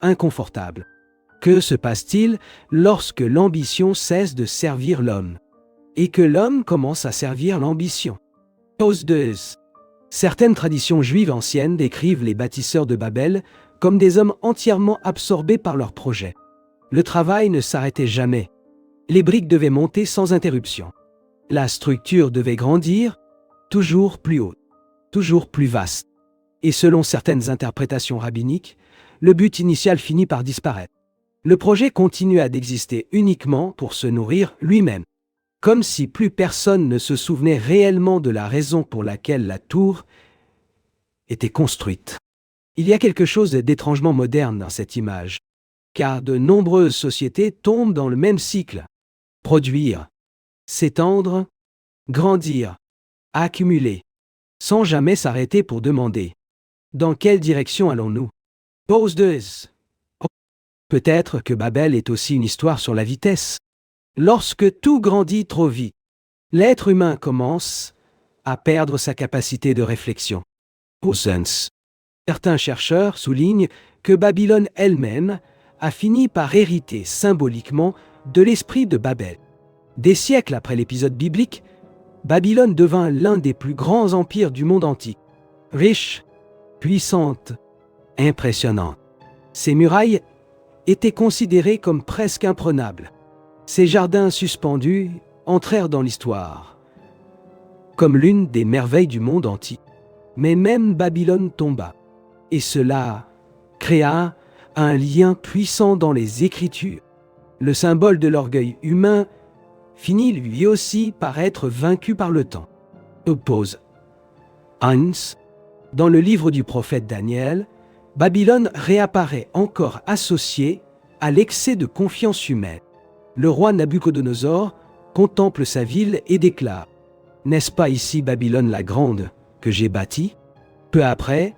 inconfortable. Que se passe-t-il lorsque l'ambition cesse de servir l'homme et que l'homme commence à servir l'ambition? Pause 2. Certaines traditions juives anciennes décrivent les bâtisseurs de Babel comme des hommes entièrement absorbés par leur projet. Le travail ne s'arrêtait jamais. Les briques devaient monter sans interruption. La structure devait grandir, toujours plus haute, toujours plus vaste. Et selon certaines interprétations rabbiniques, le but initial finit par disparaître. Le projet continua d'exister uniquement pour se nourrir lui-même, comme si plus personne ne se souvenait réellement de la raison pour laquelle la tour était construite. Il y a quelque chose d'étrangement moderne dans cette image, car de nombreuses sociétés tombent dans le même cycle. Produire, s'étendre, grandir, accumuler, sans jamais s'arrêter pour demander « Dans quelle direction allons-nous ?» Pause 2. Peut-être que Babel est aussi une histoire sur la vitesse. Lorsque tout grandit trop vite, l'être humain commence à perdre sa capacité de réflexion. Au sens. Certains chercheurs soulignent que Babylone elle-même a fini par hériter symboliquement de l'esprit de Babel. Des siècles après l'épisode biblique, Babylone devint l'un des plus grands empires du monde antique. Riche, puissante, impressionnante. Ses murailles étaient considérées comme presque imprenables. Ses jardins suspendus entrèrent dans l'histoire comme l'une des merveilles du monde antique. Mais même Babylone tomba, et cela créa un lien puissant dans les Écritures. Le symbole de l'orgueil humain finit lui aussi par être vaincu par le temps. Oppose. Hans. Dans le livre du prophète Daniel, Babylone réapparaît encore associée à l'excès de confiance humaine. Le roi Nabuchodonosor contemple sa ville et déclare « N'est-ce pas ici Babylone la grande que j'ai bâtie ?» Peu après,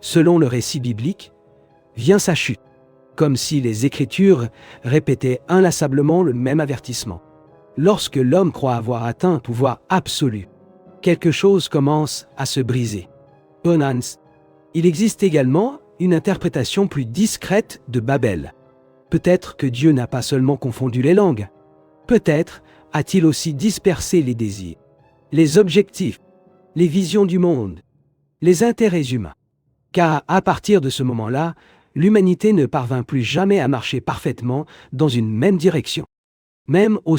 selon le récit biblique, vient sa chute, comme si les Écritures répétaient inlassablement le même avertissement. Lorsque l'homme croit avoir atteint un pouvoir absolu, quelque chose commence à se briser. Bonans. Il existe également une interprétation plus discrète de Babel. Peut-être que Dieu n'a pas seulement confondu les langues. Peut-être a-t-il aussi dispersé les désirs, les objectifs, les visions du monde, les intérêts humains. Car à partir de ce moment-là, l'humanité ne parvint plus jamais à marcher parfaitement dans une même direction. Même au